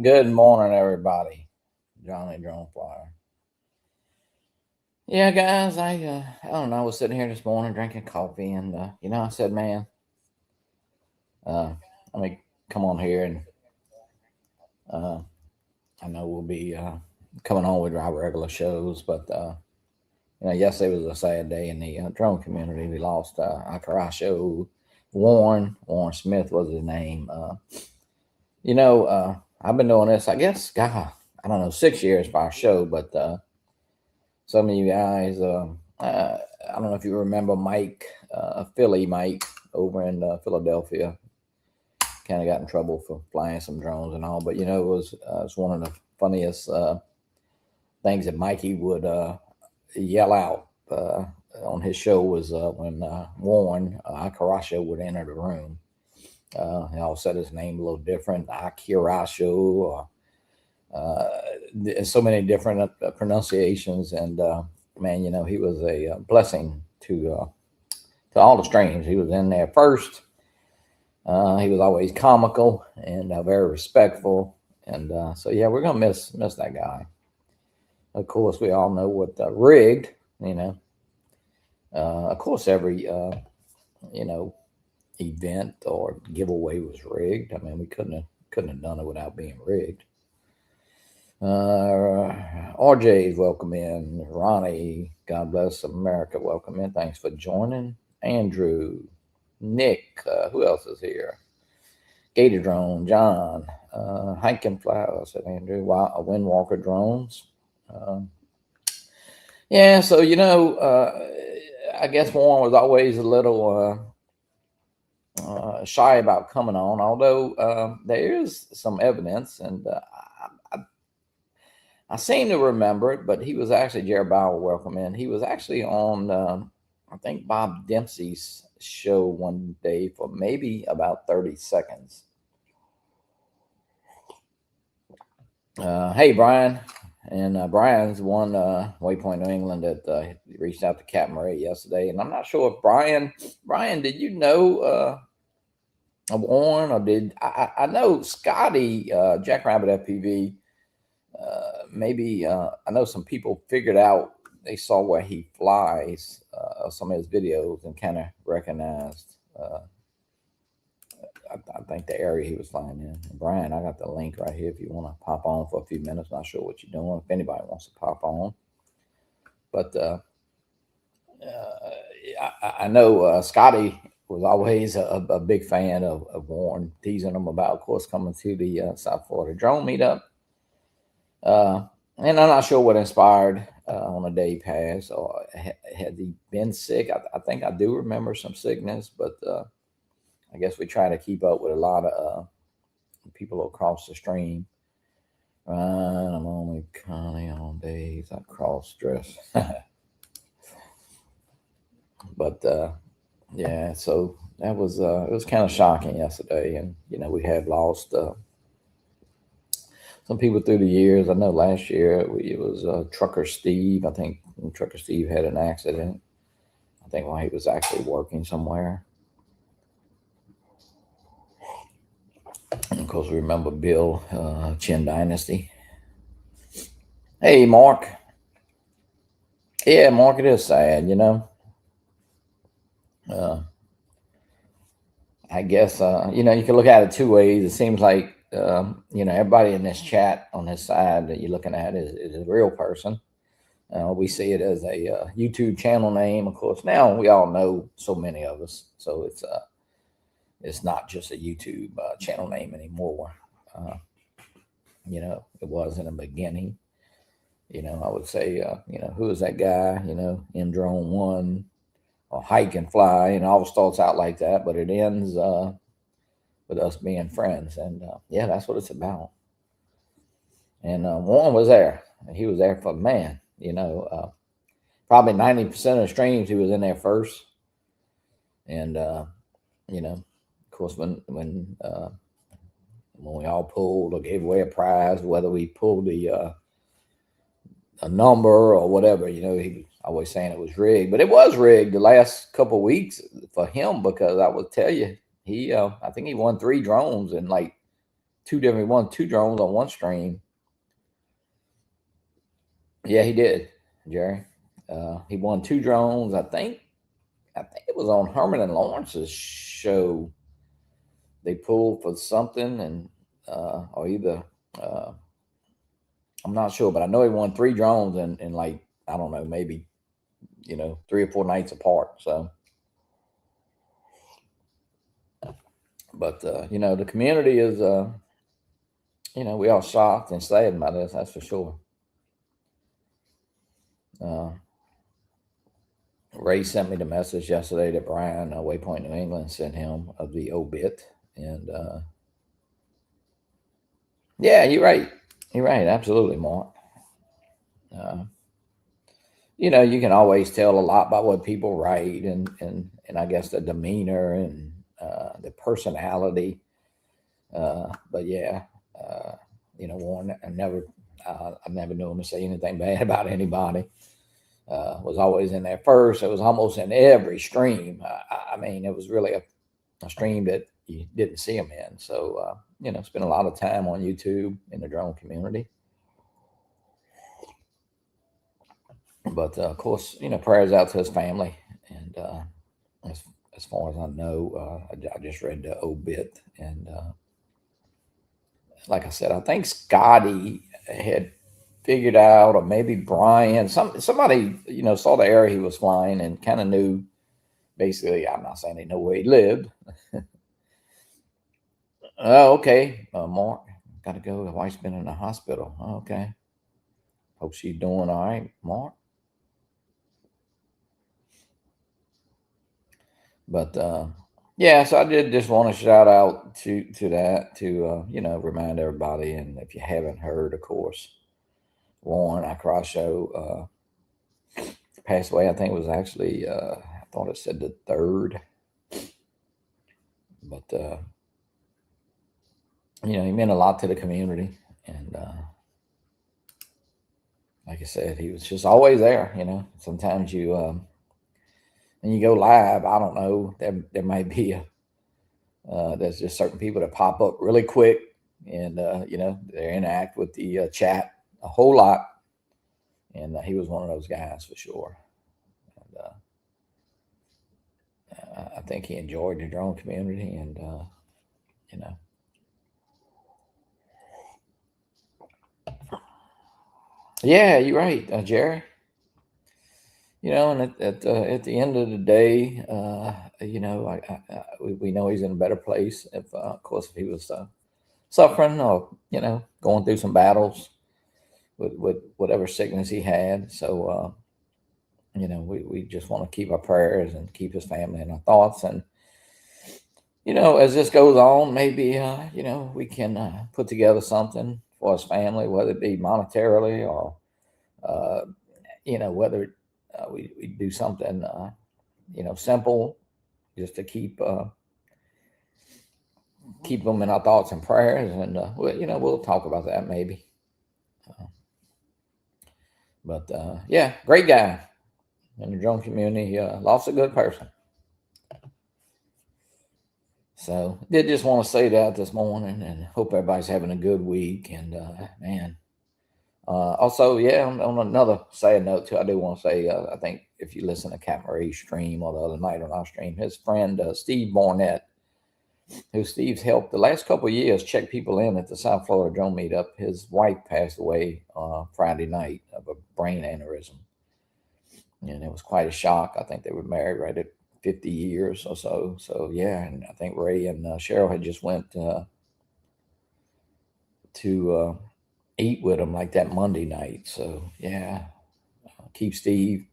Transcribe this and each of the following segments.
Good morning, everybody. Johnny Drone Flyer. Yeah, guys, I don't know. I was sitting here this morning drinking coffee, and I said, man, uh, let me come on here, and uh, I know we'll be coming on with our regular shows, but yesterday was a sad day in the drone community. We lost Akarasho Warren Smith was his name. I've been doing this, I guess, God, I don't know, 6 years for our show, but some of you guys, I don't know if you remember Mike, Philly Mike over in Philadelphia, kind of got in trouble for flying some drones and all. But it was one of the funniest things that Mikey would yell out on his show was when Warren Akarasho would enter the room. He all said his name a little different, Akirasho, or so many different pronunciations, and man, he was a blessing to all the streams. He was in there first. He was always comical and very respectful, and so yeah, we're gonna miss that guy. Of course, we all know what rigged. Of course, every event or giveaway was rigged. I mean, we couldn't have done it without being rigged. RJ's welcome in. Ronnie, God bless America, welcome in. Thanks for joining. Andrew, Nick, who else is here? Gator Drone, John, Hank and Flower, said Andrew. Windwalker Drones. Yeah, so I guess Warren was always a little shy about coming on, although there is some evidence, and I seem to remember it, but he was actually, Jared Bauer, welcome in. He was actually on, I think, Bob Dempsey's show one day for maybe about 30 seconds. Hey, Brian. And Brian's one Waypoint New England that reached out to Captain Murray yesterday. And I'm not sure if Brian, did you know Warren, or did I know Scotty, Jackrabbit FPV? Maybe I know some people figured out, they saw where he flies, some of his videos, and kind of recognized, I think, the area he was flying in. And Brian, I got the link right here if you want to pop on for a few minutes. Not sure what you're doing, if anybody wants to pop on. But I know Scotty was always a big fan of Warren, teasing him about, of course, coming to the South Florida Drone Meetup. And I'm not sure what inspired on a day pass, or had he been sick. I think I do remember some sickness, but I guess we try to keep up with a lot of people across the stream. I'm only counting on days I cross dress. But yeah, so that was it was kind of shocking yesterday, and we have lost some people through the years. I know last year it was Trucker Steve. I think Trucker Steve had an accident, I think, while he was actually working somewhere. And of course, we remember Bill, Chin Dynasty. Hey, Mark. Yeah, Mark, it is sad, I guess, you can look at it two ways. It seems like, everybody in this chat on this side that you're looking at is a real person. We see it as a YouTube channel name. Of course, now we all know, so many of us, so it's not just a YouTube channel name anymore. It was in the beginning. I would say, who is that guy? M Drone One, or Hike and Fly, and all starts out like that, but it ends with us being friends, and yeah, that's what it's about. And Warren was there. He was there for, man, probably 90% of the streams he was in there first, and of course, when we all pulled or gave away a prize, whether we pulled a number or whatever, he was always saying it was rigged. But it was rigged the last couple of weeks for him, because I will tell you, I think he won 3 drones in like He won 2 drones on one stream. Yeah, he did, Jerry. He won 2 drones. I think it was on Herman and Lawrence's show. They pulled for something, and or either I'm not sure, but I know he won 3 drones in like, I don't know, maybe 3 or 4 nights apart. So, but the community is we all shocked and sad about this. That's for sure. Ray sent me the message yesterday that Brian, Waypoint New England, sent him of the obit, and yeah, you're right. You're right. Absolutely, Mark. You can always tell a lot by what people write, and I guess the demeanor and the personality. But yeah, Warren, I never knew him to say anything bad about anybody. Was always in there first. It was almost in every stream. I mean, it was really a stream that you didn't see him in. So, spent a lot of time on YouTube in the drone community. But of course, prayers out to his family. And as far as I know, I just read the obit, and like I said, I think Scotty had figured out, or maybe Brian, somebody saw the area he was flying and kind of knew. Basically, I'm not saying they know where he lived. Oh, okay, Mark, got to go. The wife's been in the hospital. Oh, okay, hope she's doing all right, Mark. But yeah, so I did just want to shout out to that, to remind everybody, and if you haven't heard, of course, Warren Acrasho passed away. I think it was actually I thought it said the 3rd, but he meant a lot to the community, and like I said, he was just always there. Sometimes when you go live, I don't know, there might be there's just certain people that pop up really quick, and they interact with the chat a whole lot, and he was one of those guys for sure. And I think he enjoyed the drone community, and yeah, you're right, Jerry. And at the end of the day, we know he's in a better place. If of course, if he was suffering, or going through some battles with whatever sickness he had. So we just want to keep our prayers and keep his family in our thoughts. And as this goes on, maybe we can put together something for his family, whether it be monetarily, or whether we do something simple, just to keep them in our thoughts and prayers. And we'll talk about that maybe. But yeah, great guy in the drone community. Lost a good person. So did just want to say that this morning, and hope everybody's having a good week. And man, also, yeah, on another sad note too, I do want to say, I think if you listen to Cap Marie's stream, or the other night on our stream, his friend Steve Barnett, who Steve's helped the last couple of years check people in at the South Florida Drone Meetup, his wife passed away Friday night of a brain aneurysm, and it was quite a shock. I think they were married right at 50 years or so. So yeah, and I think Ray and Cheryl had just went to eat with him like that Monday night. So yeah, keep Steve.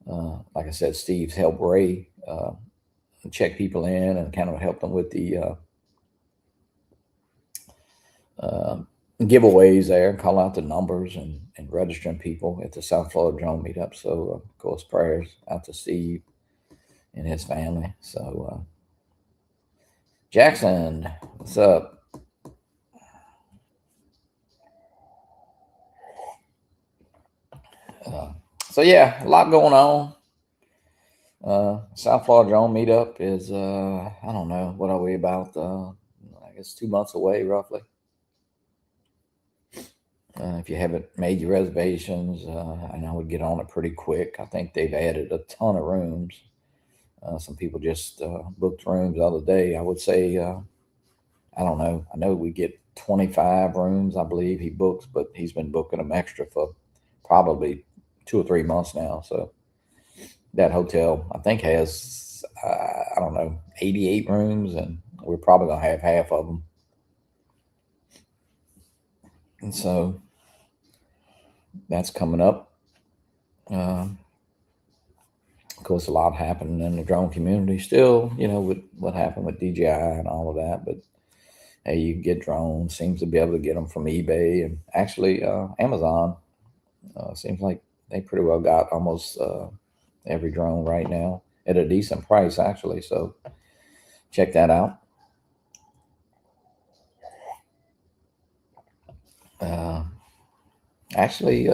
Like I said, Steve's helped Ray check people in and kind of help them with the giveaways there, call out the numbers, and registering people at the South Florida Drone Meetup. So of course, prayers out to Steve and his family. So Jackson, what's up? So yeah, a lot going on. South Florida Drone Meetup is I don't know, what are we about? I guess 2 months away, roughly. If you haven't made your reservations, and I would get on it pretty quick. I think they've added a ton of rooms. Some people just booked rooms the other day. I would say, I don't know. I know we get 25 rooms, I believe he books, but he's been booking them extra for probably 2 or 3 months now. So that hotel, I think, has, I don't know, 88 rooms, and we're probably going to have half of them. And so that's coming up. Of course, a lot happening in the drone community still, with what happened with DJI and all of that. But hey, you can get drones. Seems to be able to get them from eBay, and actually Amazon. Seems like they pretty well got almost every drone right now at a decent price, actually. So check that out. Actually,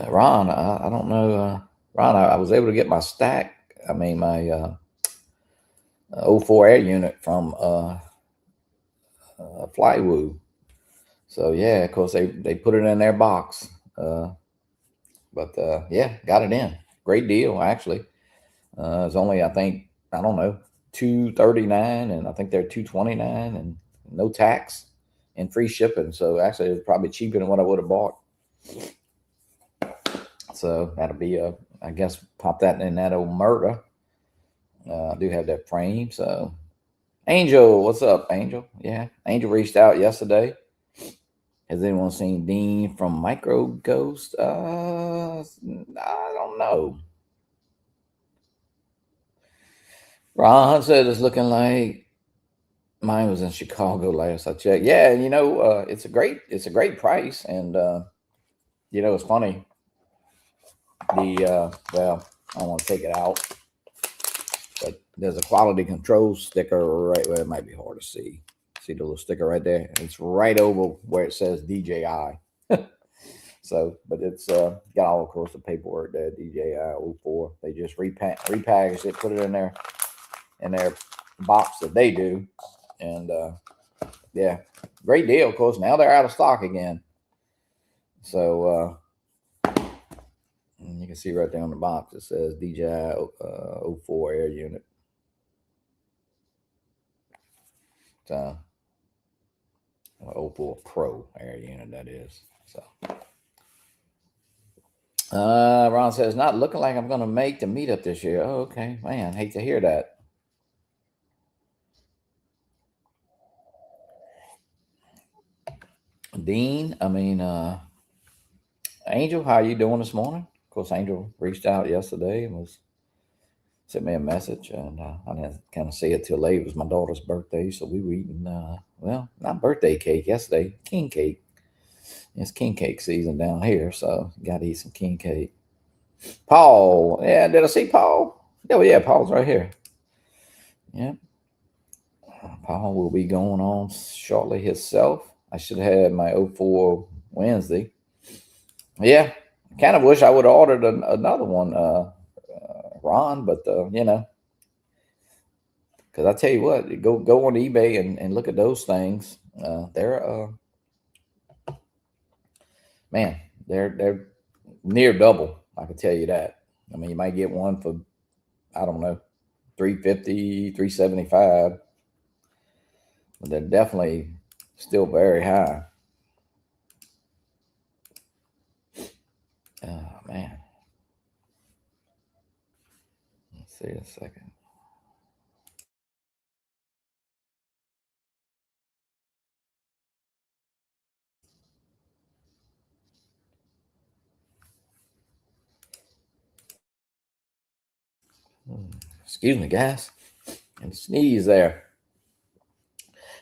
Ron, I don't know. Ron, I was able to get my stack. I mean, my 04 air unit from Flywoo. So yeah, of course they put it in their box. But yeah, got it in. Great deal, actually. It's only, I think, I don't know, $239, and I think they're $229, and no tax and free shipping. So actually, it's probably cheaper than what I would have bought. So that'll be I guess pop that in that old murder. I do have that frame. So Angel, what's up, Angel? Yeah, Angel reached out yesterday. Has anyone seen Dean from Micro Ghost? I don't know. Ron said it's looking like mine was in Chicago last I checked. Yeah, it's a great price, and it's funny. Well, I don't want to take it out, but there's a quality control sticker right where it might be hard to see. See the little sticker right there? It's right over where it says DJI. So, but it's got all, of course, the paperwork there, DJI 04. They just repackaged it, put it in their box that they do. And yeah, great deal. Of course, now they're out of stock again. So you can see right there on the box, it says DJI 04 air unit. So 04 Pro air unit, that is. So Ron says, not looking like I'm going to make the meetup this year. Oh, okay. Man, hate to hear that. Dean, Angel, how are you doing this morning? Of course, Angel reached out yesterday and sent me a message, and I didn't kind of see it till late. It was my daughter's birthday, so we were eating, not birthday cake yesterday, king cake. It's king cake season down here, so got to eat some king cake. Paul, yeah, did I see Paul? Oh, yeah, Paul's right here. Yeah. Paul will be going on shortly himself. I should have had my 04 Wednesday. Yeah, kind of wish I would have ordered another one, Ron, but because I tell you what, go on eBay and look at those things. They're man, they're near double. I can tell you that. I mean, you might get one for, I don't know, $350, $375, but they're definitely still very high. Oh man, let's see a second. Excuse me, guys, and sneeze there.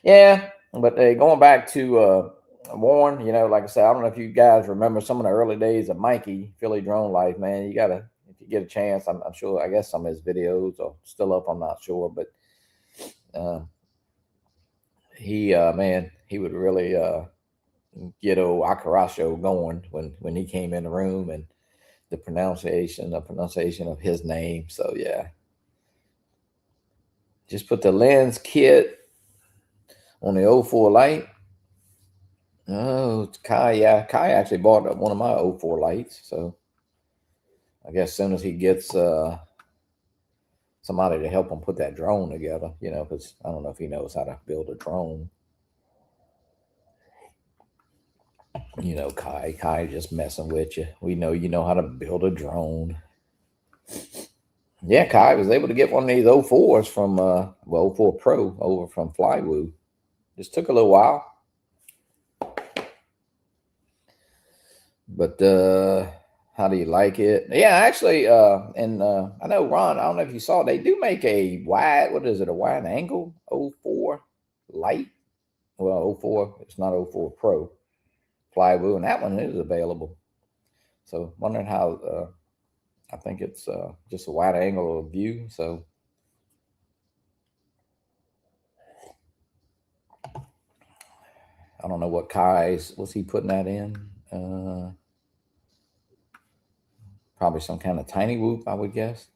Yeah, but going back to Warren, like I said, I don't know if you guys remember some of the early days of Mikey, Philly Drone Life, man. You gotta, if you get a chance, I'm sure, I guess some of his videos are still up, I'm not sure, but he would really get old Akarasho going when he came in the room, and the pronunciation of his name. So yeah, Just put the lens kit on the 04 light. Oh, Kai, yeah, Kai actually bought one of my 04 lights. So I guess as soon as he gets somebody to help him put that drone together, because I don't know if he knows how to build a drone. Kai just messing with you. We know you know how to build a drone. Yeah, Kai was able to get one of these 04s from 04 Pro over from Flywoo. Just took a little while. But how do you like it? Yeah, actually, and I know Ron, I don't know if you saw, they do make a wide, what is it, a wide angle 04 light. Well, 04, it's not 04 Pro. Flywoo, and that one is available. So wondering how I think it's just a wide angle of view. So I don't know what what's he putting that in? Probably some kind of tiny whoop, I would guess.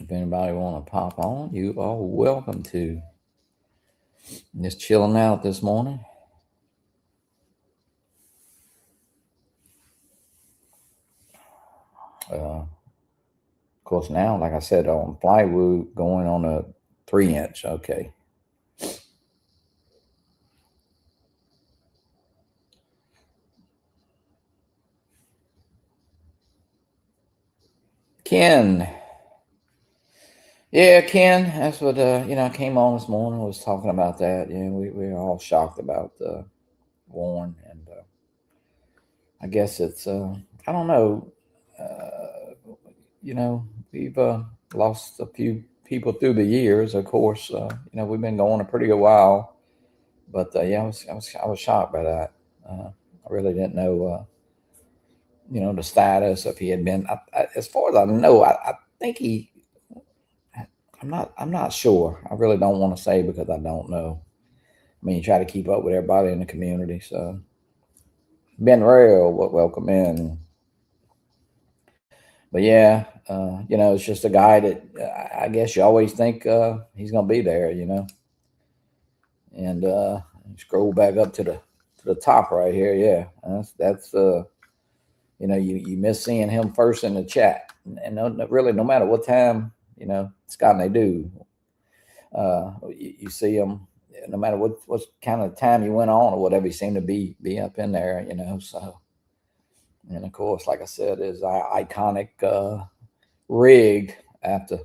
If anybody want to pop on, you are welcome to. Just chilling out this morning. Of course, now, like I said, on Flywoo, going on a 3-inch. Okay. Ken. Yeah, Ken. That's what I came on this morning. Was talking about that. Yeah, we were all shocked about Warren, and I guess it's I don't know. We've lost a few people through the years. Of course, we've been going a pretty good while, but yeah, I was shocked by that. I really didn't know. The status if he had been. As far as I know, I think he. I'm not sure. I really don't want to say because I don't know. I mean, you try to keep up with everybody in the community. So Ben Rail, welcome in. But yeah, it's just a guy that I guess you always think he's going to be there, And scroll back up to the top right here. Yeah, that's you miss seeing him first in the chat, and really no matter what time Scott and they do, you see him no matter what kind of time you went on or whatever, he seemed to be up in there, So, and of course, like I said, is iconic rig after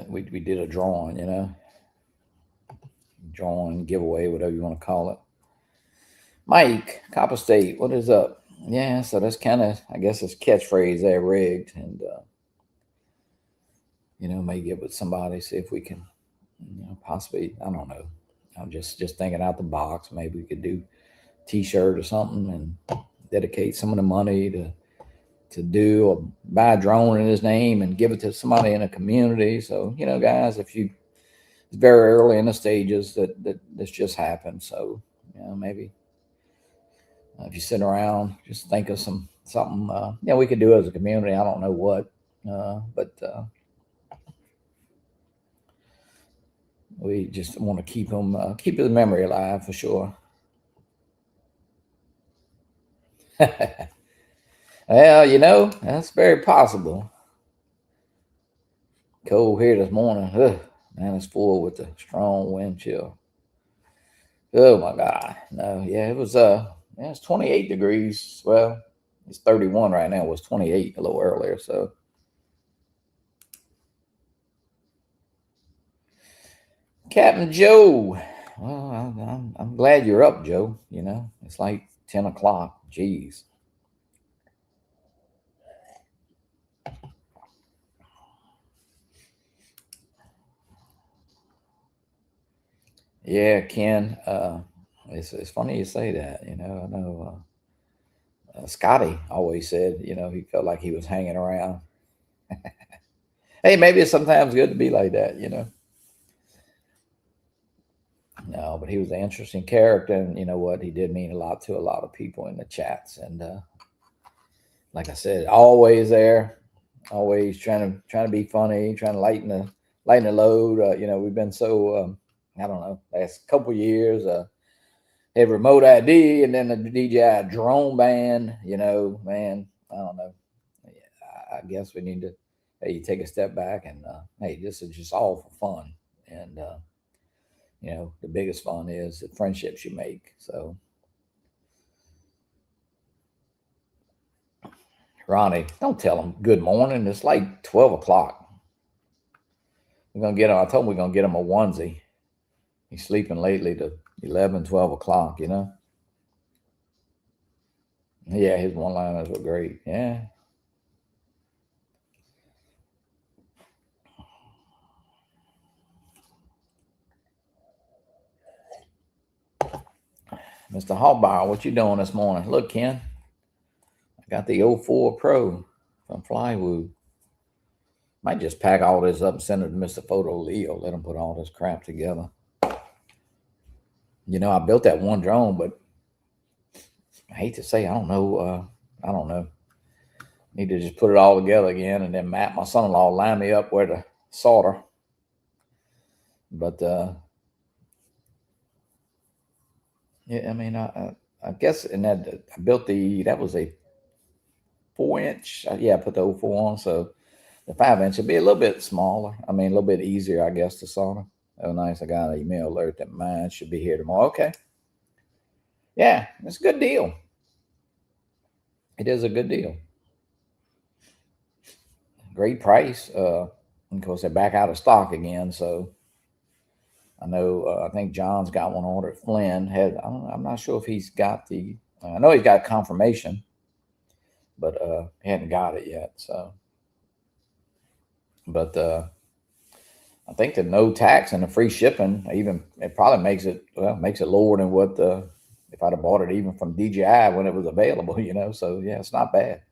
we did a drawing, drawing giveaway, whatever you want to call it. Mike Copper State, what is up? Yeah, so that's kind of, I guess, his catchphrase there, rigged, and may get with somebody, see if we can, possibly, I don't know. I'm just thinking out the box. Maybe we could do T-shirt or something and dedicate some of the money to do or buy a drone in his name and give it to somebody in a community. So guys, it's very early in the stages that this just happened. So maybe if you sit around, just think of something we could do as a community. I don't know what, but we just want to keep his memory alive for sure. Well, that's very possible. Cold here this morning. Ugh, man, it's full with the strong wind chill. Oh my God. No, yeah, it was it's 28 degrees. Well, it's 31 right now. It was 28 a little earlier. So Captain Joe. Well, I'm glad you're up, Joe. It's like 10 o'clock. Jeez. Yeah, Ken. It's funny you say that. I know Scotty always said, he felt like he was hanging around. Hey, maybe it's sometimes good to be like that. No, but he was an interesting character, and you know what? He did mean a lot to a lot of people in the chats, and like I said, always there, always trying to be funny, trying to lighten the load. You know, we've been so I don't know, last couple years. Had remote ID, and then the DJI drone ban. You know, man, I don't know. I guess we need to hey take a step back and hey, this is just all for fun, and you know, the biggest fun is the friendships you make. So, Ronnie, don't tell him good morning. It's like 12 o'clock. We're gonna get him. I told him we're gonna get him a onesie. He's sleeping lately to 11, 12 o'clock. You know. Yeah, his one-liners were great. Yeah. Mr. Hallbauer, what you doing this morning? Look, Ken, I got the 04 Pro from Flywoo. Might just pack all this up and send it to Mr. Photo Leo. Let him put all this crap together. You know, I built that one drone, but I hate to say, I don't know. Need to just put it all together again, and then Matt, my son-in-law, line me up where to solder. But yeah, I mean, I guess in that I built that was a 4-inch. Yeah, I put the 04 on, so the 5-inch would be a little bit smaller. I mean, a little bit easier, I guess, to solder. Oh, nice. I got an email alert that mine should be here tomorrow. Okay. Yeah, it's a good deal. It is a good deal. Great price. Of course, they're back out of stock again. So I know, I think John's got one ordered. Flynn I'm not sure if he's got I know he's got confirmation, but he hadn't got it yet. So, but I think the no tax and the free shipping, it probably makes it lower than what if I'd have bought it even from DJI when it was available, you know. So yeah, it's not bad.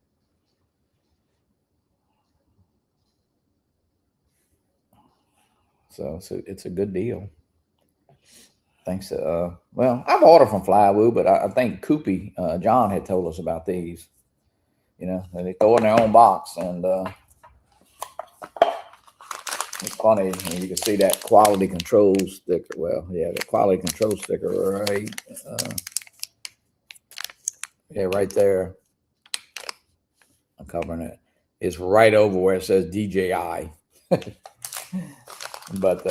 So it's a good deal. Thanks to well, I've ordered from Flywoo, but I think Koopy John had told us about these. You know, and they throw in their own box, and it's funny. You can see that quality control sticker. Well, yeah, the quality control sticker, right? Yeah, right there. I'm covering it. It's right over where it says DJI. But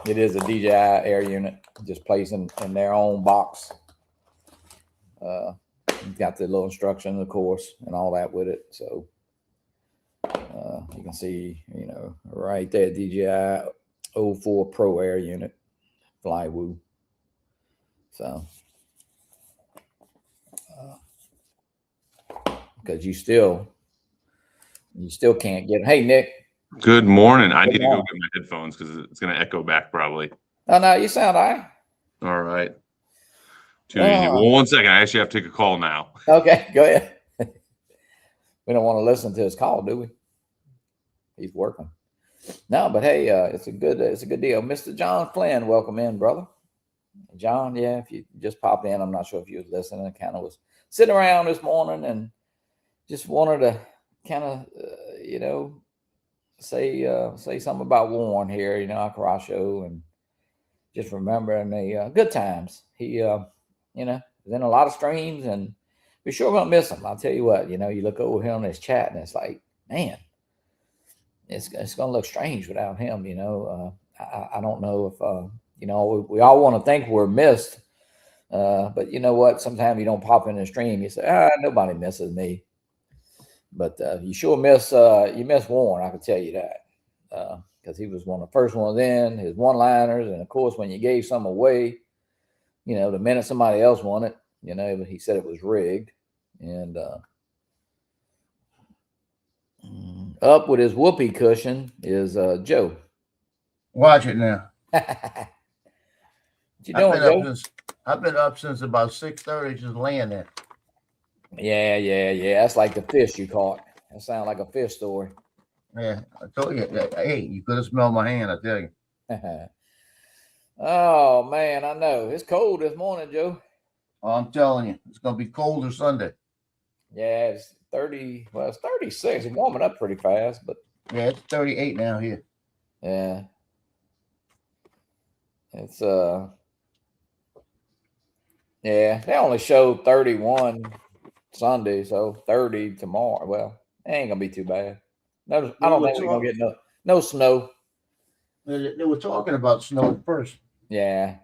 it is a DJI air unit, just placed in their own box. Got the little instruction, of course, and all that with it. So you can see, you know, right there, DJI 04 Pro air unit, Flywoo. So because you still can't get. Hey, Nick. Good morning. I need to go get my headphones because it's going to echo back probably. Oh no, you sound all right. All right. Too easy. Well, 1 second. I actually have to take a call now. Okay, go ahead. We don't want to listen to his call, do we? He's working. No, but hey, it's a good deal. Mr. John Flynn, welcome in, brother. John, yeah, if you just popped in, I'm not sure if you was listening. I kind of was sitting around this morning and just wanted to kind of, you know, say something about Warren here, you know, Akarasho, and just remembering the good times. He, you know, was in a lot of streams, and we're sure gonna miss him. I'll tell you what, you know, you look over here on this chat, and it's like, man, it's gonna look strange without him. You know, I don't know if you know, we all want to think we're missed, but you know what? Sometimes you don't pop in the stream. You say, nobody misses me. But you sure miss Warren, I can tell you that, because he was one of the first ones in, his one-liners, and of course when you gave some away, you know, the minute somebody else won it, you know, he said it was rigged, and up with his whoopee cushion is Joe. Watch it now. What you doing, Joe? I've been up since about 6:30, just laying there. Yeah. That's like the fish you caught. That sounds like a fish story. Yeah, I told you. Hey, you could have smelled my hand. I tell you. Oh man, I know it's cold this morning, Joe. I'm telling you, it's gonna be colder Sunday. Yeah, it's 30. Well, it's 36. It's warming up pretty fast, but Yeah, it's 38 now here. yeah, it's yeah. They only showed 31 Sunday, so 30 tomorrow. Well, it ain't gonna be too bad. No, I They don't were think we're gonna talk- get no snow. They were talking about snow at first, Yeah.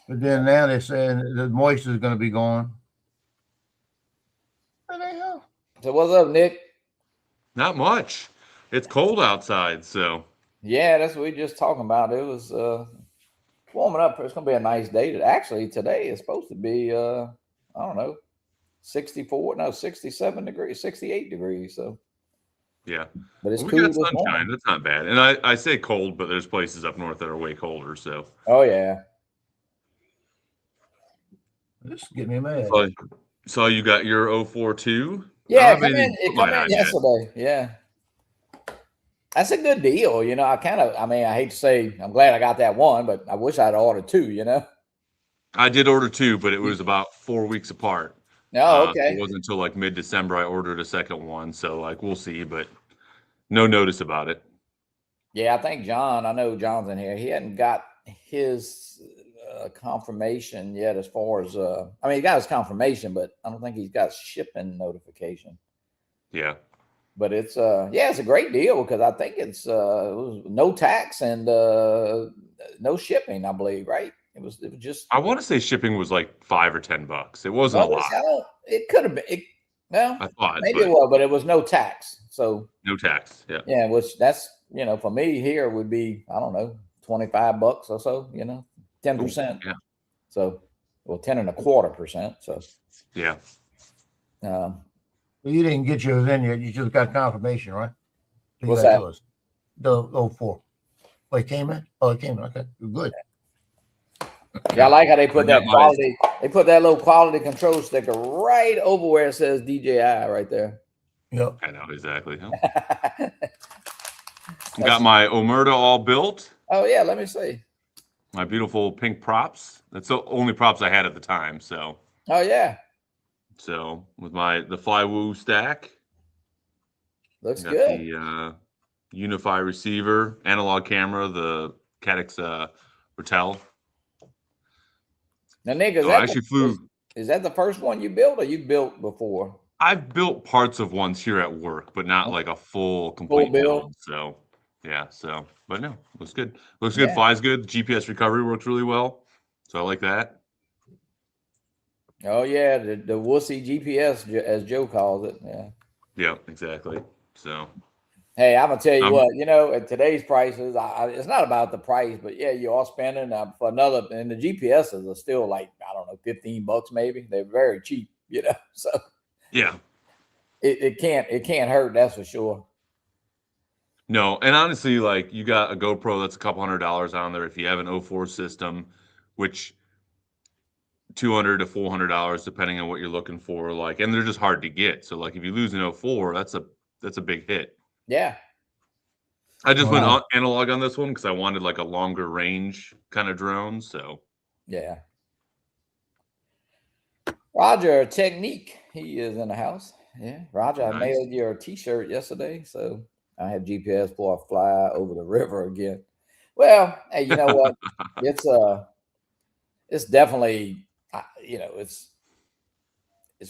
but then now they're saying the moisture is gonna be gone. What the hell? So what's up, Nick? Not much. It's cold outside, so Yeah, that's what we just talking about. It was warming up. It's gonna be a nice day. Actually, today is supposed to be I don't know, 64, no, 67 degrees, 68 degrees. So, yeah. but it's Well, we cool got this sunshine. morning. That's not bad. And I say cold, but there's places up north that are way colder. So Oh yeah. This is getting me mad. so you got your 042? Yeah, I haven't even it put come mine in on yet. yesterday. Yeah. That's a good deal. I mean, I hate to say I'm glad I got that one, but I wish I'd ordered two. I did order two, but it was about 4 weeks apart. Oh, So it okay. wasn't until like mid-December I ordered a second one. So like we'll see, but no notice about it. Yeah, I know John's in here. He hadn't got his confirmation yet as far as, I mean, he got his confirmation, but I don't think he's got shipping notification. Yeah. But it's, yeah, it's a great deal because I think it was no tax and no shipping, I believe, right? It was just, I want to say shipping was like $5 or $10. It wasn't a lot. It could have been, well, I thought, maybe it but was, but it was no tax. So, no tax. Yeah. yeah, which that's, for me here would be, I don't know, $25 or so, 10%. Yeah. So, well, 10.25%. So, Yeah. um, You didn't get yours in yet. You just got confirmation, right? You What's got that? yours. The 04. Oh, it came in? Oh, it came in. Okay. You're good. yeah, I like how they put I got that quality. They put that little quality control sticker right over where it says DJI right there. Yep. I know exactly. Got my Omerta all built. Oh yeah, let me see. My beautiful pink props. That's the only props I had at the time. So Oh yeah, with the Flywoo stack, looks got good. the Unify receiver, analog camera, the Caddx Ratel. Now, Nick, So I actually flew. Is that the first one you built, or you built before? I've built parts of ones here at work, but not like a full complete build. So yeah, but no, looks good. Looks good, Yeah. flies good. GPS recovery works really well. So I like that. Oh yeah, the wussy GPS, as Joe calls it. Yeah. Yeah, exactly. So Hey, I'm gonna tell you what. At today's prices, it's not about the price, but yeah, you are spending for another, and the GPSs are still like, I don't know, $15 maybe. They're very cheap. So yeah. it can't hurt. That's for sure. No, and honestly, like you got a GoPro that's a couple $100 on there. If you have an 04 system, which $200 to $400 depending on what you're looking for, like, and they're just hard to get. So like if you lose an 04, that's a big hit. Yeah. I just went analog on this one because I wanted like a longer range kind of drone. So yeah. Roger Technique, he is in the house. Yeah, Roger, I Nice. mailed your T-shirt yesterday, so I have GPS before I fly over the river again. Well, hey, you know what? It's definitely, it's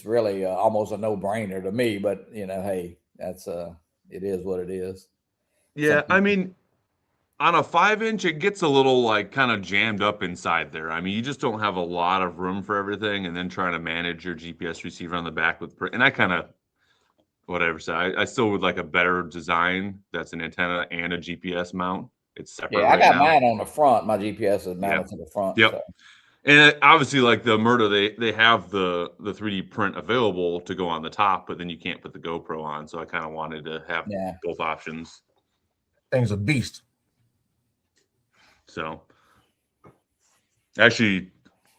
really almost a no-brainer to me. But hey, that's it is what it is. yeah, I mean, on a 5-inch, it gets a little like kind of jammed up inside there. I mean, you just don't have a lot of room for everything, and then trying to manage your GPS receiver on the back and I kind of whatever. So I still would like a better design that's an antenna and a GPS mount. It's separate. Yeah, I got mine on the front. My GPS is mounted to the front. Yep. So. And obviously, like the Omerta, they have the 3D print available to go on the top, but then you can't put the GoPro on. So I kind of wanted to have both options. Thing's a beast. So actually,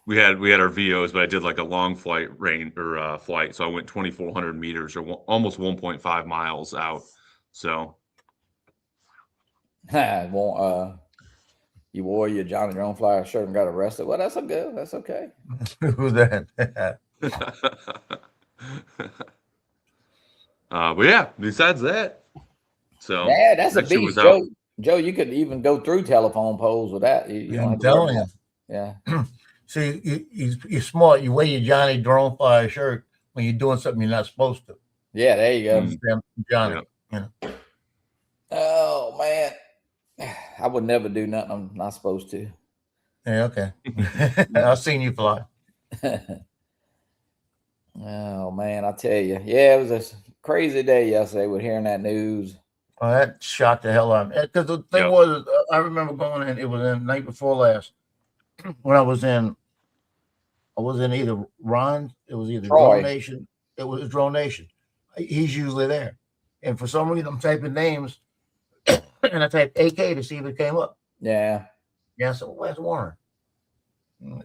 we had our VOs, but I did like a long flight flight. So I went 2,400 meters or almost 1.5 miles out. So It won't You wore your Johnny Dronefly shirt and got arrested. Well, that's okay. That's okay. Who's that? But yeah, besides that, so Yeah, that's a that shit beast, was out. Joe, you could even go through telephone poles with that. You don't I'm have to worry telling about you. it. Yeah. See, you're smart. You wear your Johnny Dronefly shirt when you're doing something you're not supposed to. Yeah, there you go. Mm. Johnny. Yeah. You know. Oh man. I would never do nothing I'm not supposed to. Yeah, okay. I've seen you fly. Oh man, I tell you. Yeah, it was a crazy day yesterday with hearing that news. Oh, that shocked the hell out of me. Because the thing Yep. was, I remember going in. It was the night before last when I was in either Ron. It was either Troy. Drone Nation. It was Drone Nation. He's usually there, and for some reason, I'm typing names, and I typed AK to see if it came up. Yeah. Yeah, so where's Warren?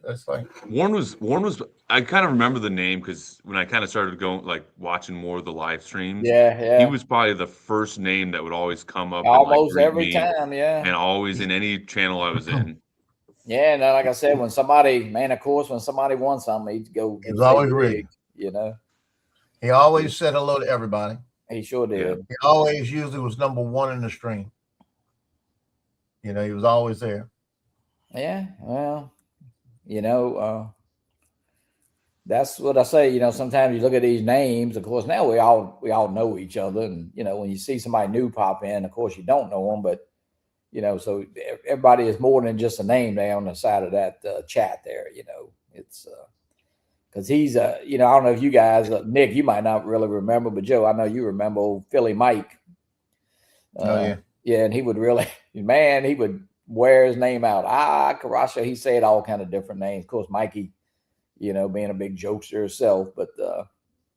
That's like Warren was. I kind of remember the name because when I kind of started going like watching more of the live streams, Yeah. he was probably the first name that would always come up Almost and like every greet me, time, yeah. and always in any channel I was in. Yeah, and then, like I said, when somebody won something, he'd go. He was always say ready. big, you know. he always said hello to everybody. He sure did. He always usually was number one in the stream. You know, he was always there. Yeah, well, you know, that's what I say. You know, sometimes you look at these names. Of course, now we all know each other, and you know, when you see somebody new pop in, of course, you don't know them, but you know, so everybody is more than just a name there on the side of that chat there. You know, it's because he's you know, I don't know if you guys, Nick, you might not really remember, but Joe, I know you remember old Philly Mike. Yeah, and he would really, man, he would wear his name out. Karasha, he said all kind of different names. Of course, Mikey, you know, being a big jokester herself, but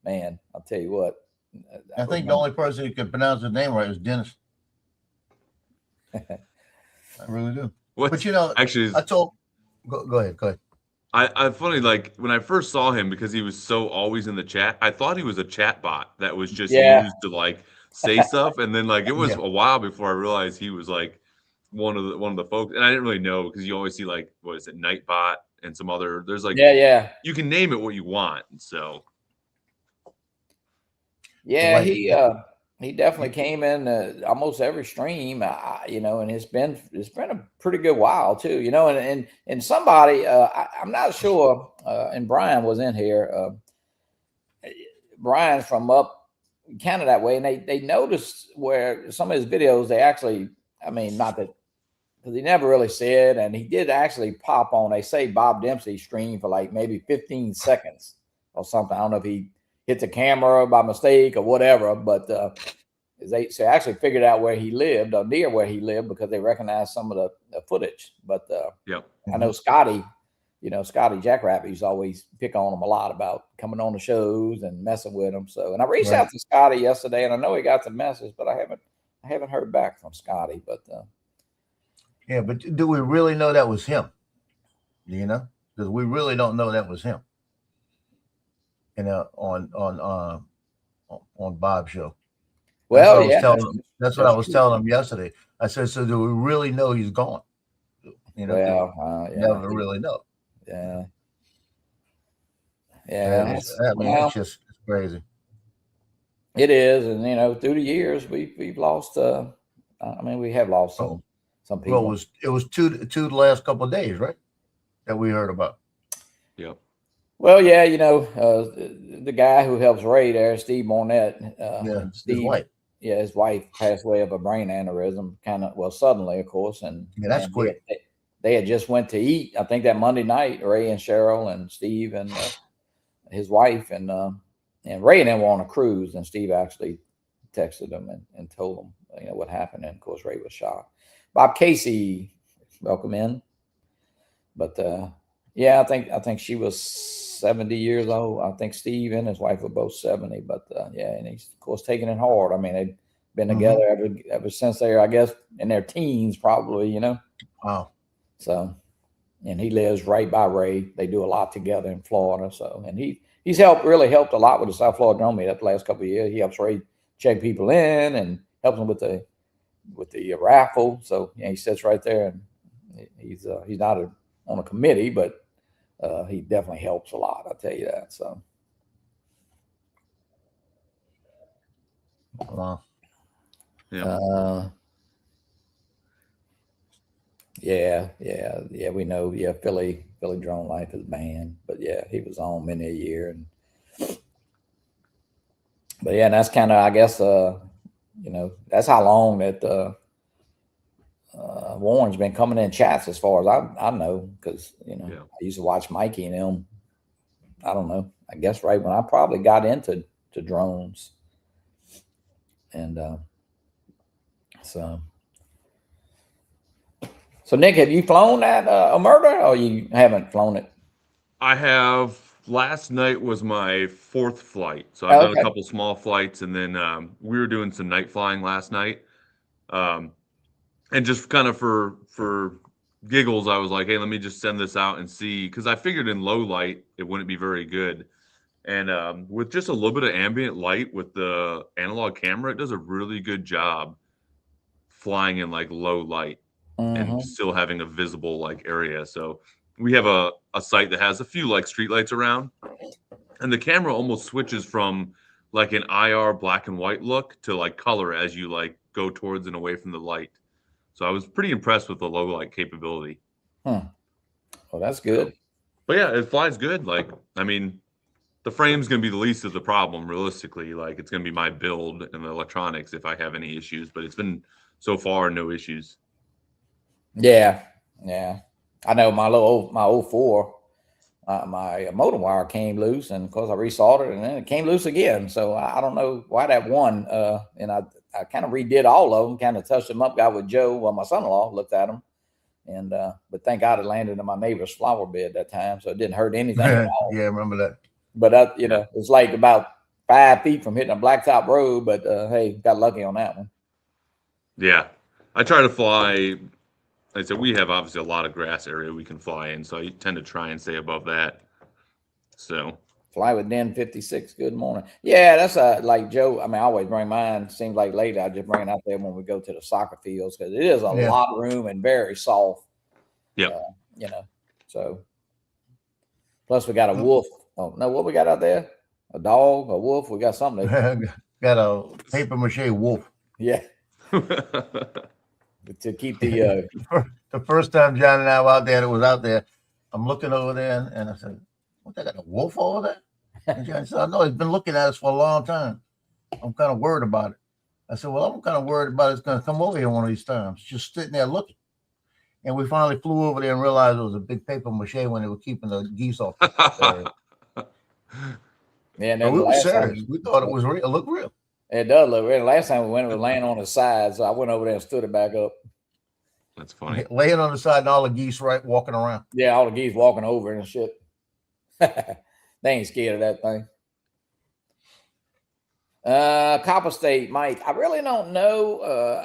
man, I'll tell you what. I think the only person who could pronounce his name right is Dennis. I really do. But you know, actually, I told. Go ahead. I funny like when I first saw him because he was so always in the chat. I thought he was a chat bot that was just used to like say stuff, and then like it was a while before I realized he was like one of the folks, and I didn't really know because you always see like what is it, Nightbot and some other. There's like you can name it what you want. So yeah, he definitely came in almost every stream, you know, and it's been a pretty good while too, you know, and somebody I'm not sure, and Brian was in here. Brian's from up kind of that way, and they noticed where some of his videos they actually, I mean, not that because he never really said, and he did actually pop on. They say Bob Dempsey streamed for like maybe 15 seconds or something. I don't know if he hit the camera by mistake or whatever, but they actually figured out where he lived or near where he lived because they recognized some of the footage. But I know Scotty, you know, Scotty Jackrabbit used to always pick on him a lot about coming on the shows and messing with him. So, and I reached out to Scotty yesterday, and I know he got the message, but I haven't heard back from Scotty. But yeah, but do we really know that was him? You know, because we really don't know that was him. You know, on Bob's show. Well, that's what I was telling him yesterday. I said, so do we really know he's gone? You know, never really know. Yeah. It's crazy. It is, and you know, through the years, we've lost. I mean, we have lost some people. Well, it was two the last couple of days, right? That we heard about. Yep. Well, yeah, you know, the guy who helps Ray there, Steve Mornett. His wife. Yeah, his wife passed away of a brain aneurysm, suddenly, of course, and that's quick. They had just went to eat. I think that Monday night, Ray and Cheryl and Steve and his wife and Ray and them were on a cruise, and Steve actually texted them and told them, you know, what happened, and of course Ray was shocked. Bob Casey, welcome in, but yeah, I think she was 70 years old. I think Steve and his wife were both 70, but yeah, and he's of course taking it hard. I mean, they've been together ever since they're, I guess, in their teens, probably, you know. Wow. So, and he lives right by Ray. They do a lot together in Florida. So, and he's really helped a lot with the South Florida Drone Meet the last couple of years. He helps Ray check people in and helps them with the raffle. So yeah, he sits right there and He's not on a committee, but he definitely helps a lot. I'll tell you that. So. Wow. Yeah. Yeah, we know. Yeah, Philly Drone Life is banned, but yeah, he was on many a year, and but yeah, and that's kind of, I guess, that's how long that Warren's been coming in chats, as far as I know, because I used to watch Mikey and them. I don't know. I guess right when I probably got into drones, and so. So Nick, have you flown that Omerta, or you haven't flown it? I have. Last night was my 4th flight, so I've done a couple small flights, and then we were doing some night flying last night, and just kind of for giggles, I was like, hey, let me just send this out and see, because I figured in low light it wouldn't be very good, and with just a little bit of ambient light with the analog camera, it does a really good job flying in like low light and still having a visible like area. So we have a site that has a few like streetlights around, and the camera almost switches from like an IR black and white look to like color as you like go towards and away from the light. So I was pretty impressed with the low light capability. Well, that's good. So, but yeah, it flies good. Like, I mean, the frame's going to be the least of the problem realistically. Like, it's going to be my build and the electronics if I have any issues, but it's been so far no issues. Yeah. I know my 04, my motor wire came loose, and of course I resoldered, and then it came loose again. So I don't know why that one. And I kind of redid all of them, kind of touched them up. Got with Joe, well, my son-in-law looked at them, and but thank God it landed in my neighbor's flower bed that time, so it didn't hurt anything at all. Yeah, I remember that. But it's like about 5 feet from hitting a blacktop road. But hey, got lucky on that one. Yeah, I try to fly. Like I said, we have obviously a lot of grass area we can fly in, so I tend to try and stay above that. So fly with Den 56. Good morning. Yeah, that's like Joe. I mean, I always bring mine. Seems like lately I just bring it out there when we go to the soccer fields, because it is a lot of room and very soft. Yeah. So plus we got a wolf. Oh no, what we got out there? A dog, a wolf. We got something. Got a paper mache wolf. Yeah. To keep the first time John and I were out there, it was out there. I'm looking over there, and I said, "What? They got a wolf over there?" And John said, "No, he's been looking at us for a long time. I'm kind of worried about it." I said, "Well, I'm kind of worried about it's going to come over here one of these times." Just sitting there looking, and we finally flew over there and realized it was a big paper mache when they were keeping the geese off. Yeah, we were serious. We thought it was real. It looked real. It does look real. Last time we went, it was laying on the side, so I went over there and stood it back up. That's funny. Laying on the side, and all the geese walking around. Yeah, all the geese walking over and shit. They ain't scared of that thing. Copper State, Mike. I really don't know.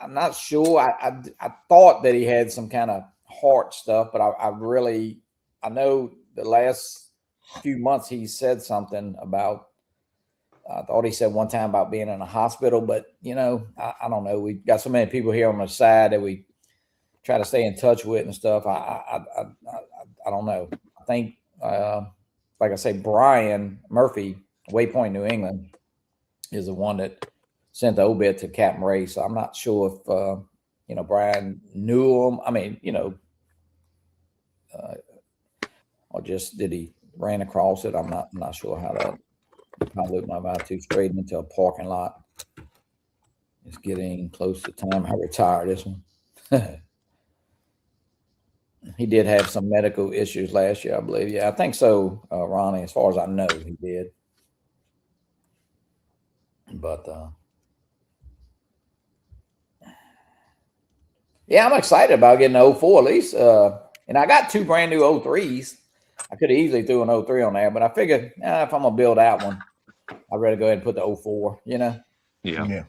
I'm not sure. I thought that he had some kind of heart stuff, but I know the last few months he said something about, I thought he said one time about being in a hospital, but I don't know. We got so many people here on the side that we try to stay in touch with and stuff. I don't know. I think, like I say, Brian Murphy, Waypoint, New England, is the one that sent the obit to Captain Ray. So I'm not sure if Brian knew him. I mean, or just did he ran across it? I'm not sure how that. Probably my about to straight into a parking lot. It's getting close to time I retire this one. He did have some medical issues last year, I believe. Yeah, I think so, Ronnie, as far as I know, he did. But yeah, I'm excited about getting an 04 at least. And I got 2 brand new 03s. I could have easily threw an 03 on there, but I figured if I'm gonna build out one, I'd rather go ahead and put the 04, Yeah. Yeah.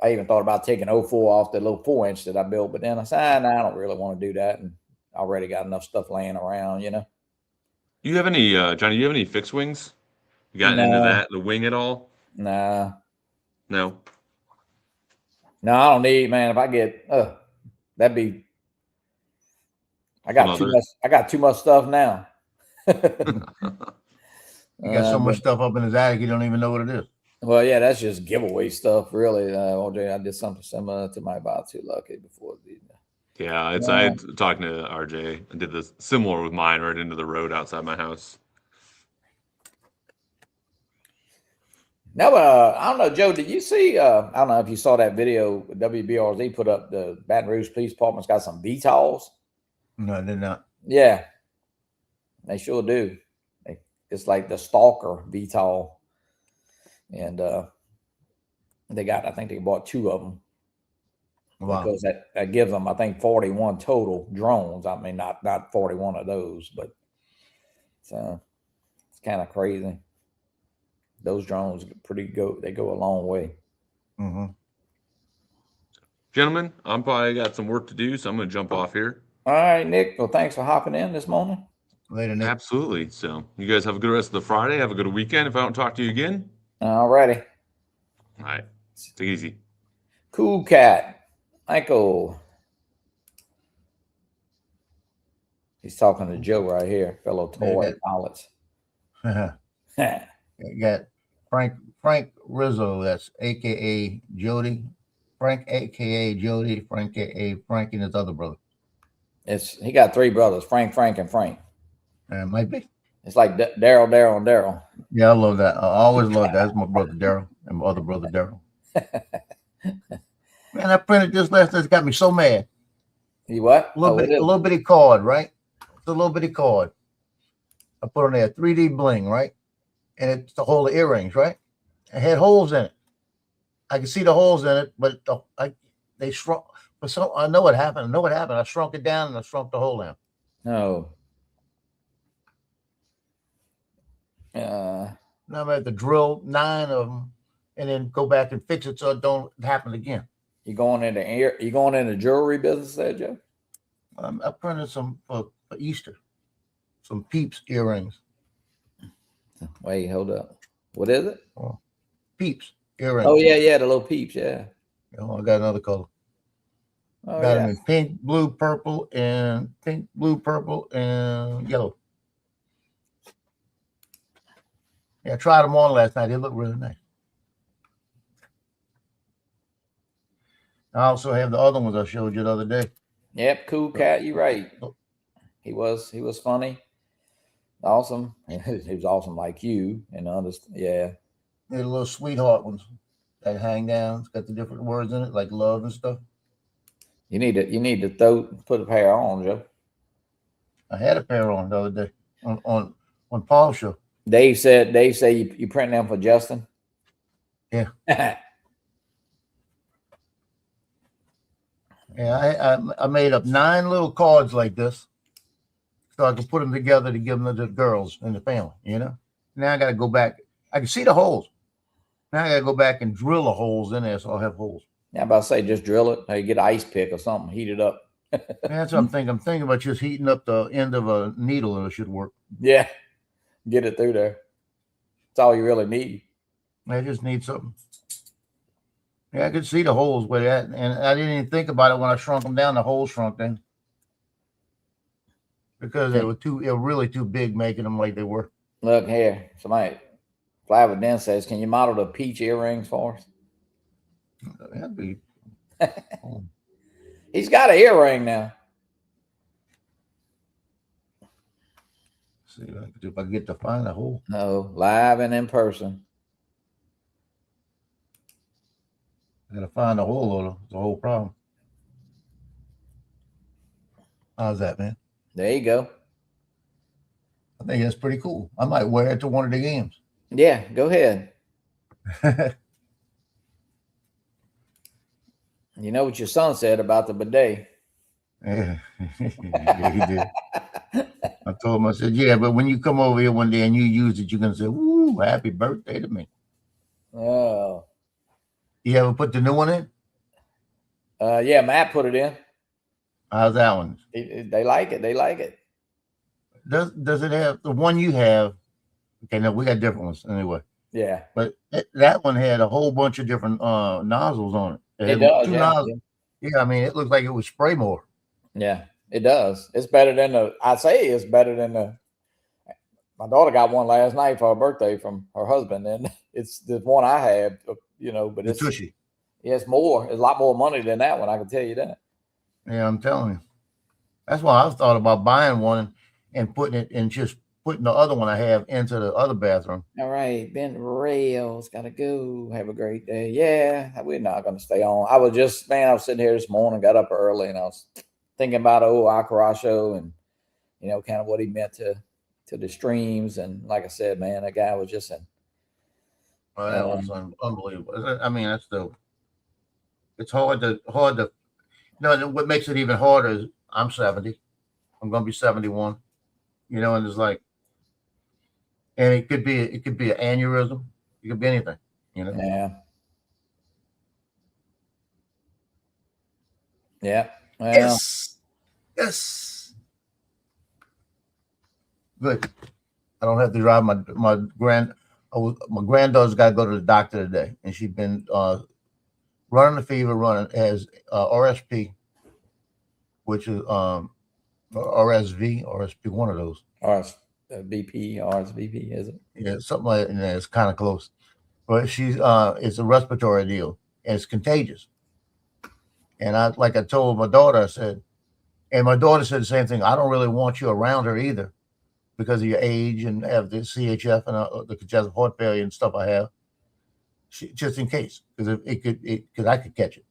I even thought about taking 04 off the little 4-inch that I built, but then I said, I don't really want to do that. And I already got enough stuff laying around, You have any, Johnny, you have any fixed wings? You gotten into that, the wing at all? Nah. No. No, I don't need, man. If I get, that'd be. I got too Another. much. I got too much stuff now. He got so much But- stuff up in his attic, he don't even know what it is. Well, yeah, that's just giveaway stuff, really. OJ, I did something similar to my Buy Two Lucky before. Yeah, it's I had talking to RJ. I did this similar with mine right into the road outside my house. No, I don't know, Joe. Did you see? I don't know if you saw that video. WBRZ put up the Baton Rouge Police Department's got some VTOLs. No, they're not. Yeah, they sure do. It's like the Stalker VTOL, and they got. I think they bought 2 of them. Wow. Because that gives them, I think, 41 total drones. I mean, not 41 of those, but so it's kind of crazy. Those drones they go a long way. Mm-hmm. Gentlemen, I'm probably got some work to do, so I'm going to jump off here. All right, Nick. Well, thanks for hopping in this morning. Later, Nick. Absolutely. So you guys have a good rest of the Friday. Have a good weekend if I don't talk to you again. All righty. All right. Take it easy. Cool Cat. Michael. He's talking to Joe right here, fellow toy pilots. You got Frank Rizzo, that's AKA Jody. Frank AKA Jody, Frank AKA Frank and his other brother. He got 3 brothers, Frank, and Frank. Might be. It's like Daryl, and Daryl. Yeah, I love that. I always love that. That's my brother Daryl and my other brother Daryl. Man, I printed this last night. It got me so mad. You what? A little bitty card, right? It's a little bitty card. I put on there 3D bling, right? And it's to hold the earrings, right? It had holes in it. I could see the holes in it, but they shrunk. But so I know what happened. I shrunk it down and I shrunk the hole down. No. Now I'm gonna have to drill 9 of them and then go back and fix it so it don't happen again. You going into jewelry business there, Joe? I printed some for Easter, some Peeps earrings. Wait, hold up. What is it? Peeps earrings. Oh yeah, the little peeps, yeah. I got another color. Oh, Got yeah. them in pink, blue, purple, and yellow. Yeah, I tried them on last night. They look really nice. I also have the other ones I showed you the other day. Yep, Cool Cat, you're right. He was funny. Awesome. He was awesome like you, and yeah. They're the little sweetheart ones that hang down. It's got the different words in it, like love and stuff. You need to put a pair on, Joe. I had a pair on the other day on Paul's show. Dave said you print them for Justin. Yeah. Yeah, I made up 9 little cards like this so I could put them together to give them to the girls in the family, Now I got to go back. I can see the holes. Now I got to go back and drill the holes in there so I'll have holes. Yeah, I'm about to say just drill it. Or you get an ice pick or something, heat it up. That's what I'm thinking. I'm thinking about just heating up the end of a needle and it should work. Yeah, get it through there. That's all you really need. I just need something. Yeah, I could see the holes where they're at, and I didn't even think about it when I shrunk them down. The holes shrunk then because they were really too big, making them like they were. Look here, somebody Flavor Den says, "Can you model the peach earrings for us?" That'd be. He's got an earring now. See if I get to find the hole. No, live and in person. I gotta find the hole, though. It's the whole problem. How's that, man? There you go. I think that's pretty cool. I might wear it to one of the games. Yeah, go ahead. You know what your son said about the bidet. Yeah, yeah, he did. I told him, I said, yeah, but when you come over here one day and you use it, you're gonna say, "Ooh, happy birthday to me." Oh. You ever put the new one in? Yeah, Matt put it in. How's that one? They like it. They like it. Does it have the one you have? Okay, no, we got different ones anyway. Yeah. But that one had a whole bunch of different nozzles on it. It does, Two yeah. nozzles. Yeah, I mean, it looked like it would spray more. Yeah, it does. It's better than I say it's better than my daughter got one last night for her birthday from her husband, and it's the one I have, but The it's Tushy. yeah, it's a lot more money than that one. I can tell you that. Yeah, I'm telling you. That's why I've thought about buying one and putting it and just putting the other one I have into the other bathroom. All right, Ben Rails, gotta go. Have a great day. Yeah, we're not gonna stay on. I was sitting here this morning, got up early, and I was thinking about Akaracho and kind of what he meant to the streams. And like I said, man, that guy was just Well, that was unbelievable. I mean, it's hard to. What makes it even harder is I'm 70. I'm gonna be 71. And it's like, and it could be an aneurysm. It could be anything. Yeah. Yeah. Well, Yes. Good. I don't have to drive my granddaughter's got to go to the doctor today, and she's been running a fever, has RSP, which is RSV, one of those. RSVP, is it? Yeah, something like that. It's kind of close, but she's it's a respiratory deal, and it's contagious. And I told my daughter, I said, and my daughter said the same thing. I don't really want you around her either, because of your age and have the CHF and the congestive heart failure and stuff I have, just in case, because because I could catch it.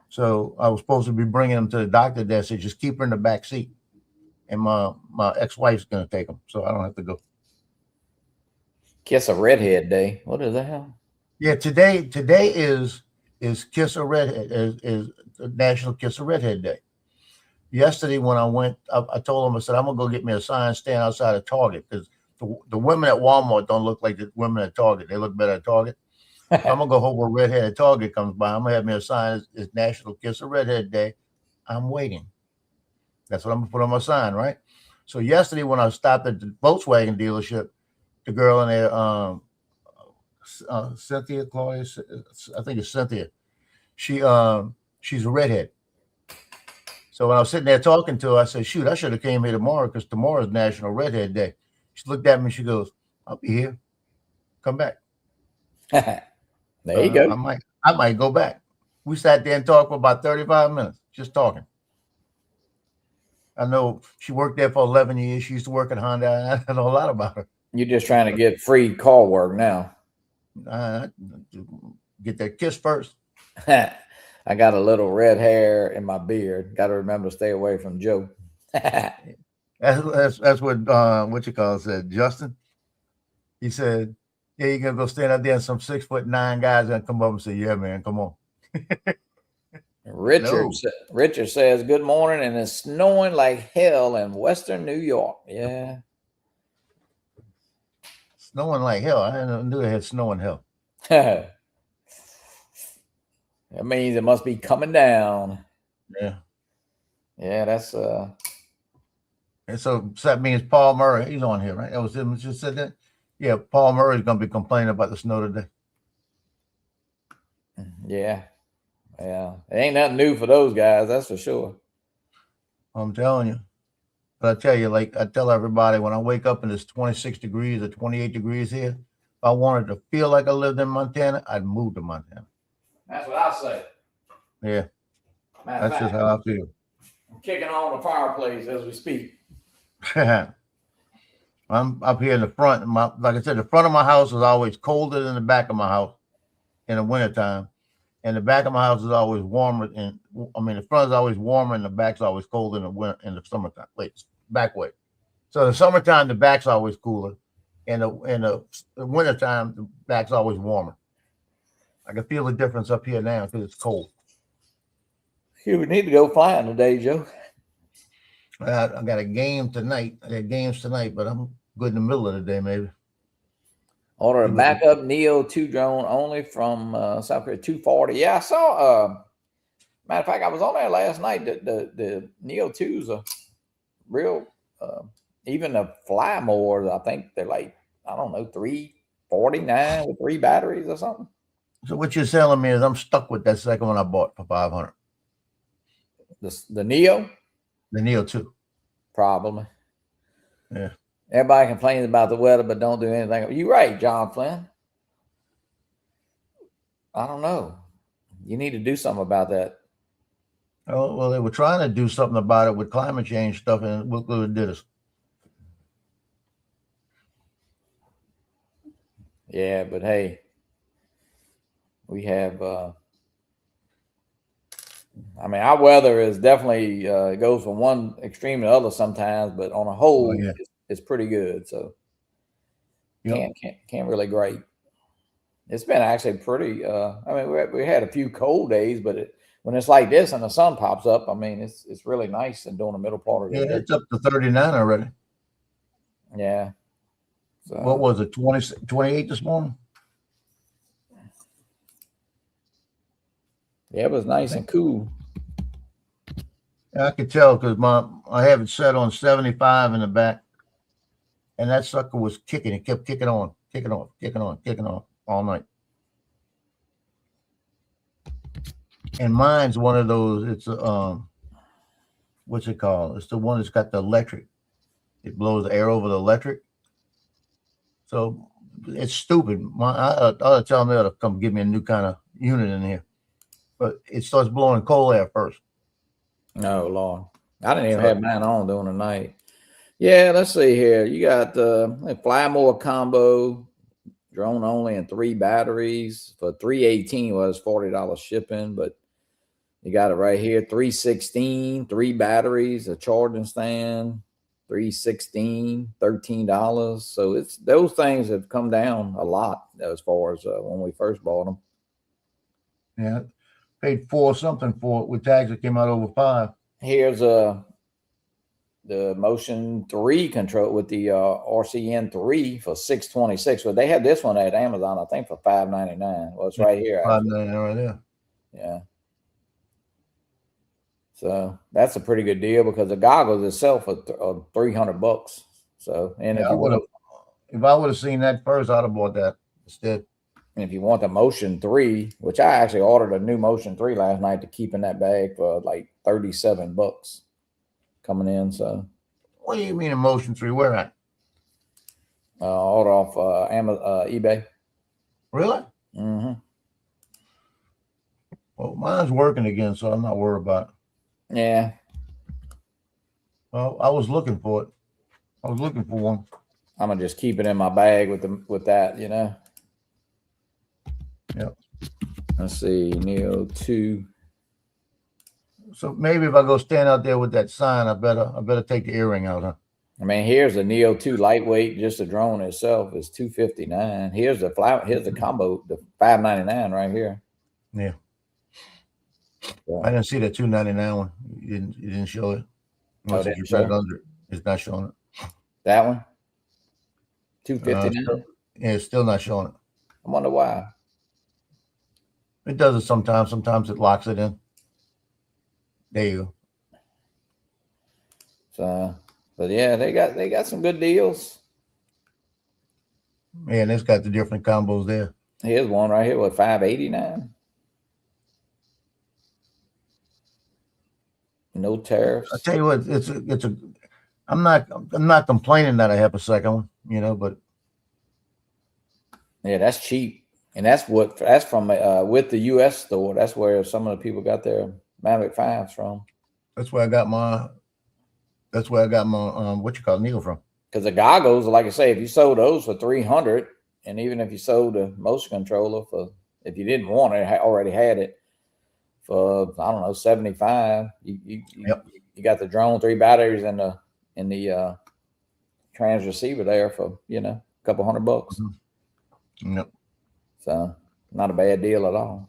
So I was supposed to be bringing them to the doctor there. Said just keep her in the back seat, and my ex-wife's going to take them, so I don't have to go. Kiss a Redhead Day. What is that? Yeah, today is Kiss a Redhead, is National Kiss a Redhead Day. Yesterday when I went, I told them, I said, I'm going to go get me a sign, stand outside of Target, because the women at Walmart don't look like the women at Target. They look better at Target. So I'm going to go hope a redhead at Target comes by. I'm going to have me a sign. It's National Kiss a Redhead Day. I'm waiting. That's what I'm going to put on my sign, right? So yesterday when I stopped at the Volkswagen dealership, the girl in there, Cynthia, Claudia, I think it's Cynthia. She's a redhead. So when I was sitting there talking to her, I said, shoot, I should have came here tomorrow, because tomorrow is National Redhead Day. She looked at me and she goes, I'll be here. Come back. There you go. I might go back. We sat there and talked for about 35 minutes, just talking. I know she worked there for 11 years. She used to work at Honda. I know a lot about her. You're just trying to get free call work now. Get that kiss first. I got a little red hair in my beard. Got to remember to stay away from Joe. That's what you call it, said Justin. He said, yeah, you're going to go stand out there and some 6'9" guys and come up and say, yeah, man, come on. Richard says, good morning, and it's snowing like hell in Western New York. Yeah. Snowing like hell. I knew they had snow in hell. That means it must be coming down. Yeah. Yeah, that's And so that means Paul Murray, he's on here, right? That was him who just said that. Yeah, Paul Murray's gonna be complaining about the snow today. Yeah. It ain't nothing new for those guys, that's for sure. I'm telling you. But I tell you, like I tell everybody, when I wake up and it's 26 degrees or 28 degrees here, if I wanted to feel like I lived in Montana, I'd move to Montana. That's what I say. Yeah. That's just how I feel. I'm kicking on the fireplace as we speak. I'm up here in the front. Like I said, the front of my house is always colder than the back of my house in the wintertime. And the back of my house is always warmer. And the front is always warmer and the back's always colder in the summertime. Wait, back way. So the summertime, the back's always cooler. And the wintertime, the back's always warmer. I can feel the difference up here now because it's cold. We need to go flying today, Joe. I got a game tonight. I got games tonight, but I'm good in the middle of the day, maybe. Order a backup Neo 2 drone only from South Korea, 240. Yeah, I saw. Matter of fact, I was on there last night. The Neo 2s are real. Even the Fly More, I think they're like, I don't know, 349 with 3 batteries or something. So what you're telling me is I'm stuck with that second one I bought for 500. The Neo, The Neo 2. probably. Yeah. Everybody complains about the weather, but don't do anything. You're right, John Flynn. I don't know. You need to do something about that. Oh, well, they were trying to do something about it with climate change stuff, and look what it did us. Yeah, but hey, we have. I mean, our weather is definitely it goes from one extreme to the other sometimes, but on a whole, yeah. it's pretty good. So Yep. can't really grate. It's been actually pretty. I mean, we had a few cold days, but when it's like this and the sun pops up, I mean, it's really nice and during the middle part of the Yeah, day. it's up to 39 already. Yeah. So, What was it, 28 this morning? yeah, it was nice and cool. I could tell because I have it set on 75 in the back, and that sucker was kicking. It kept kicking on all night. And mine's one of those. It's what's it called? It's the one that's got the electric. It blows air over the electric. So it's stupid. I ought to tell them they ought to come give me a new kind of unit in here. But it starts blowing cold air first. No, Lord. I didn't even have mine on during the night. Yeah, let's see here. You got the Fly More combo, drone only, and 3 batteries for $318 was $40 shipping, but you got it right here. $316, 3 batteries, a charging stand, $316, $13. So it's those things have come down a lot as far as when we first bought them. Yeah, paid $4 something for it with tags that came out over $5. Here's the Motion 3 control with the RCN 3 for $626. But they had this one at Amazon, I think, for $599. Well, it's right here. $5.99 right there. Yeah. So that's a pretty good deal because the goggles itself are $300. So, and Yeah, if I would have seen that first, I'd have bought that instead. and if you want the Motion 3, which I actually ordered a new Motion 3 last night to keep in that bag for like $37 coming in. So, What do you mean a Motion 3? Where at? order off Amazon, eBay. Really? Mm-hmm. Well, mine's working again, so I'm not worried about it. Yeah. Well, I was looking for it. I was looking for one. I'm gonna just keep it in my bag with that, you know. Yep. Let's see, Neo 2. So maybe if I go stand out there with that sign, I better take the earring out, huh? I mean, here's the Neo 2 lightweight, just the drone itself is $259. Here's the combo, the $599 right here. Yeah. Yeah. I didn't see that $299 one. You didn't show it. Unless didn't you show got it? it under it. It's not showing it. That one? $259. Yeah, it's still not showing it. I wonder why. It does it sometimes. Sometimes it locks it in. There you go. So, but yeah, they got some good deals. Man, it's got the different combos there. Here's one right here with $589. No tariffs. I tell you what, it's a. I'm not complaining that I have a second one, but yeah, that's cheap, and that's from with the U.S. store. That's where some of the people got their Mavic 5s from. That's where I got my. What you call Neo from? Because the goggles, like I say, if you sold those for $300, and even if you sold the motion controller if you didn't want it, already had it for I don't know $75, you got the drone, 3 batteries, and the trans receiver there for a couple $100. Mm-hmm. Yep. So not a bad deal at all.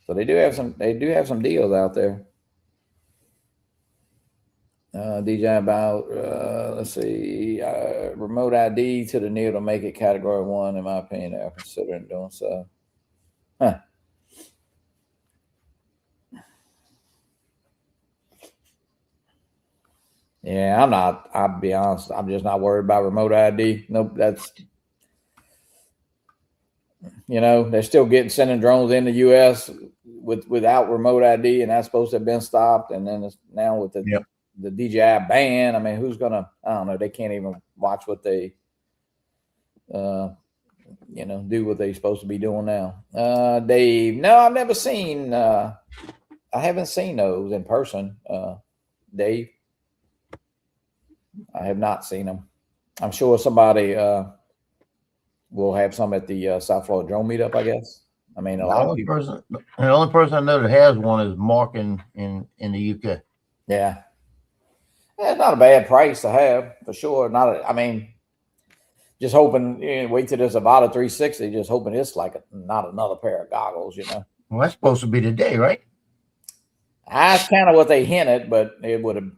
So they do have some deals out there. DJ about let's see, remote ID to the Neo to make it category 1. In my opinion, they're considering doing so. Huh. Yeah, I'll be honest, I'm just not worried about remote ID. Nope, You know, they're still sending drones in the U.S. without remote ID, and that's supposed to have been stopped. And then it's now with the DJI ban. I mean, who's gonna? I don't know. They can't even watch what they, do what they're supposed to be doing now. Dave, no, I've never seen. I haven't seen those in person. Dave, I have not seen them. I'm sure somebody will have some at the South Florida Drone Meetup, I guess. I mean, a lot of people. The only person I know that has one is Mark in the UK. Yeah. It's not a bad price to have, for sure. I mean, just hoping, wait till there's a Avata 360, just hoping it's like not another pair of goggles, Well, that's supposed to be today, right? That's kind of what they hinted, but it would have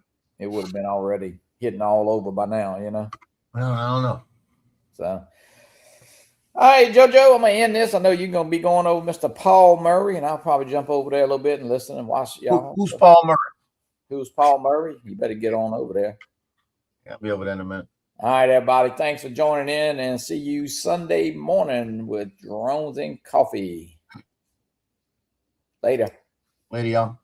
been already hitting all over by now, Well, I don't know. So, all right, JoJo, I'm gonna end this. I know you're gonna be going over Mr. Paul Murray, and I'll probably jump over there a little bit and listen and watch y'all. Who's Paul Murray? Who's Paul Murray? You better get on over there. Yeah, I'll be over there in a minute. All right, everybody. Thanks for joining in, and see you Sunday morning with Drones and Coffee. Later. Later, y'all.